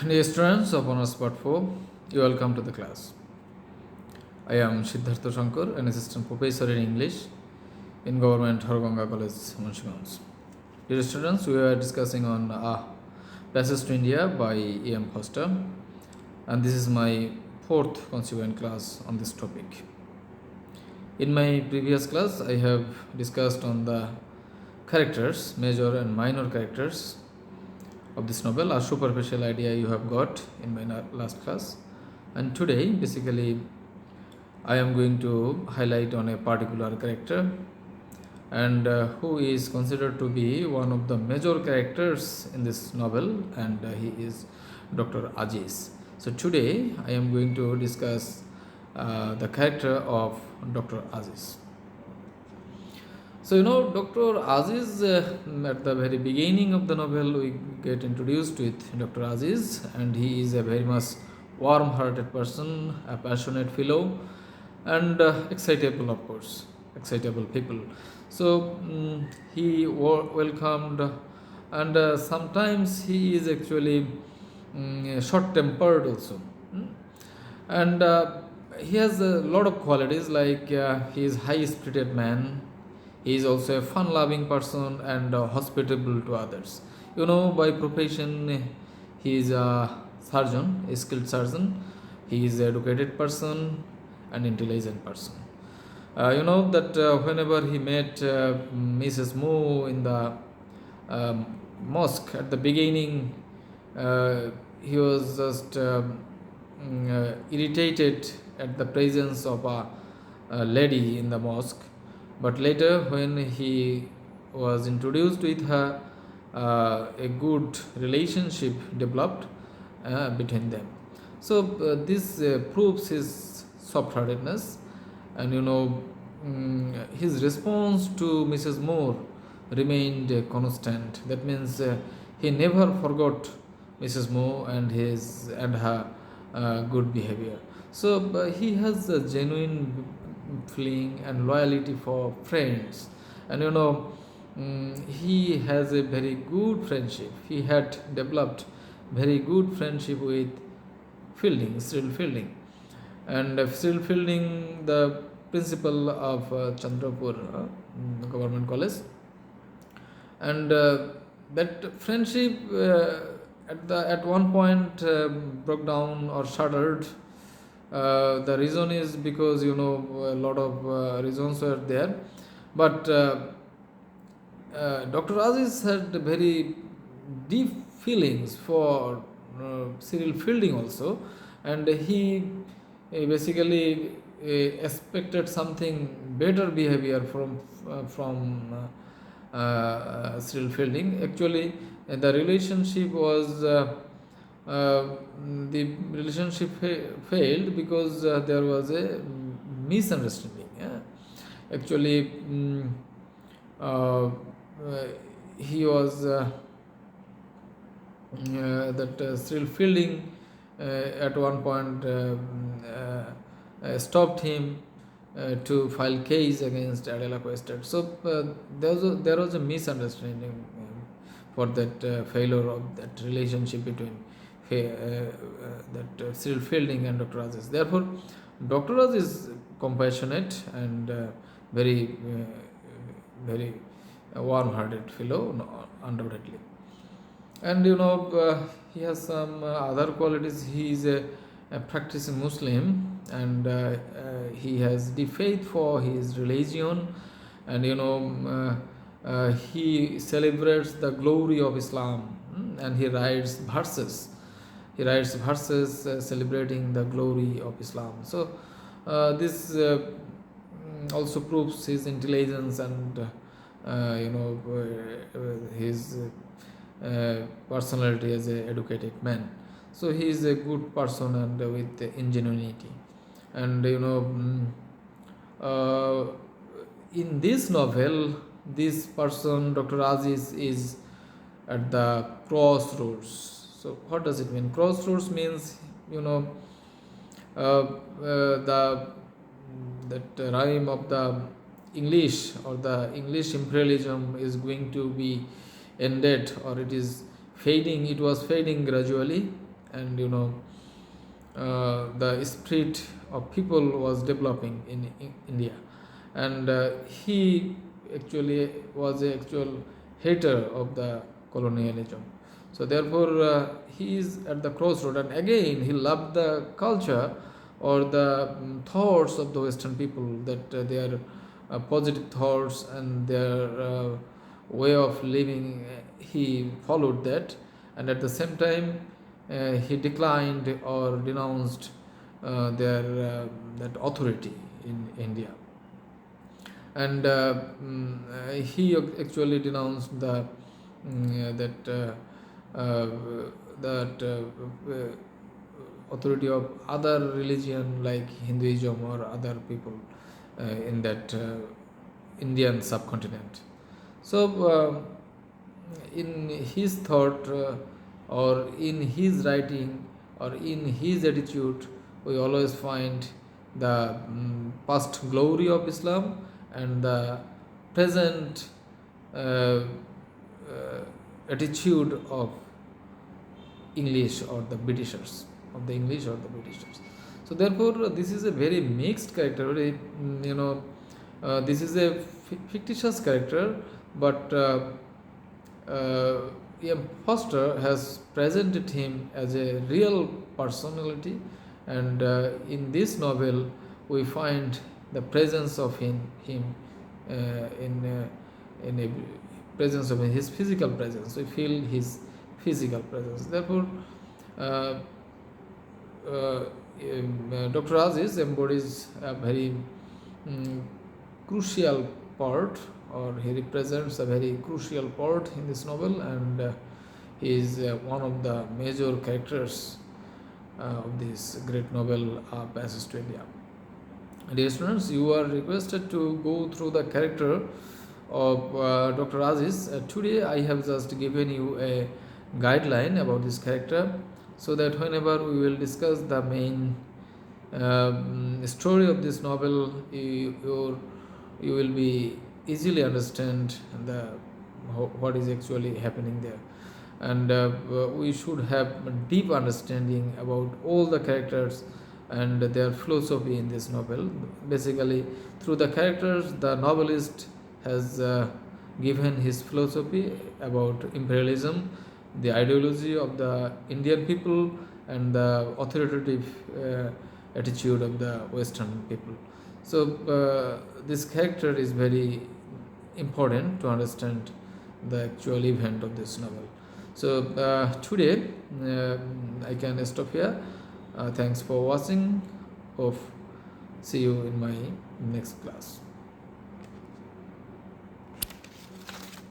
Dear students of Honors Part 4, you welcome to the class. I am Siddhartha Shankar, an assistant professor in English in Government Harganga College, Munshiganj. Dear students, we are discussing on Passage to India by E.M. Foster, and this is my fourth consequent class on this topic. In my previous class, I have discussed on the characters, major and minor characters of this novel. A superficial idea you have got in my last class, and today basically I am going to highlight on a particular character and who is considered to be one of the major characters in this novel, and he is Dr. Aziz. So today I am going to discuss the character of Dr. Aziz. So, Dr. Aziz, at the very beginning of the novel, we get introduced with Dr. Aziz, and he is a very much warm hearted person, a passionate fellow, and excitable, of course, excitable people. So, he welcomed, and sometimes he is actually short tempered also. And he has a lot of qualities like he is high spirited man. He is also a fun loving person and hospitable to others. By profession, he is a surgeon, a skilled surgeon. He is an educated person and intelligent person. That whenever he met Mrs. Moo in the mosque at the beginning, he was just irritated at the presence of a lady in the mosque, but later when he was introduced with her, a good relationship developed between them. So this proves his soft-heartedness, and his response to Mrs. Moore remained constant. That means he never forgot Mrs. Moore and her good behavior. So he has a genuine feeling and loyalty for friends, and he has a very good friendship. He had developed very good friendship with Cyril Fielding, and Cyril Fielding, the principal of Chandrapur Government College, and that friendship at one point broke down or shuddered. The reason is because a lot of reasons were there, but Dr. Aziz had very deep feelings for Cyril Fielding also, and he basically expected something better behavior from Cyril Fielding. Actually, the relationship was the relationship failed because there was a misunderstanding. Yeah? Actually, he was that Cyril Fielding at one point stopped him to file case against Adela Quested. So there was a misunderstanding for that failure of that relationship between that Cyril Fielding and Dr. Aziz. Therefore, Dr. Aziz is compassionate and very warm-hearted fellow, undoubtedly. And he has some other qualities. He is a practicing Muslim, and he has the faith for his religion, and he celebrates the glory of Islam, and he writes verses. He writes verses celebrating the glory of Islam. So this also proves his intelligence and his personality as an educated man. So he is a good person and with ingenuity. And in this novel, this person, Dr. Aziz, is at the crossroads. So what does it mean? Crossroads means the that rhyme of the English or the English imperialism is going to be ended, or it is fading. It was fading gradually, and the spirit of people was developing in India, and he actually was an actual hater of the colonialism. So therefore, he is at the crossroad, and again he loved the culture or the thoughts of the Western people, that their positive thoughts and their way of living. He followed that, and at the same time, he declined or denounced their that authority in India, and he actually denounced the uh, that authority of other religion like Hinduism or other people in that Indian subcontinent. So, in his thought or in his writing or in his attitude, we always find the past glory of Islam and the present uh, attitude of English or the Britishers, of the English or the Britishers. So therefore, this is a very mixed character. Very, this is a fictitious character, but E.M. Foster has presented him as a real personality, and in this novel, we find the presence of him in a presence of his physical presence. We feel his physical presence. Therefore, uh, Dr. Aziz embodies a very crucial part, or he represents a very crucial part in this novel, and he is one of the major characters of this great novel, Passage to India. Dear students, you are requested to go through the character of Dr. Aziz. Today I have just given you a guideline about this character, so that whenever we will discuss the main story of this novel, you will be easily understand what is actually happening there, and we should have a deep understanding about all the characters and their philosophy in this novel. Basically, through the characters, the novelist has given his philosophy about imperialism, the ideology of the Indian people, and the authoritative attitude of the Western people. So this character is very important to understand the actual event of this novel. So today I can stop here. Thanks for watching. Hope see you in my next class.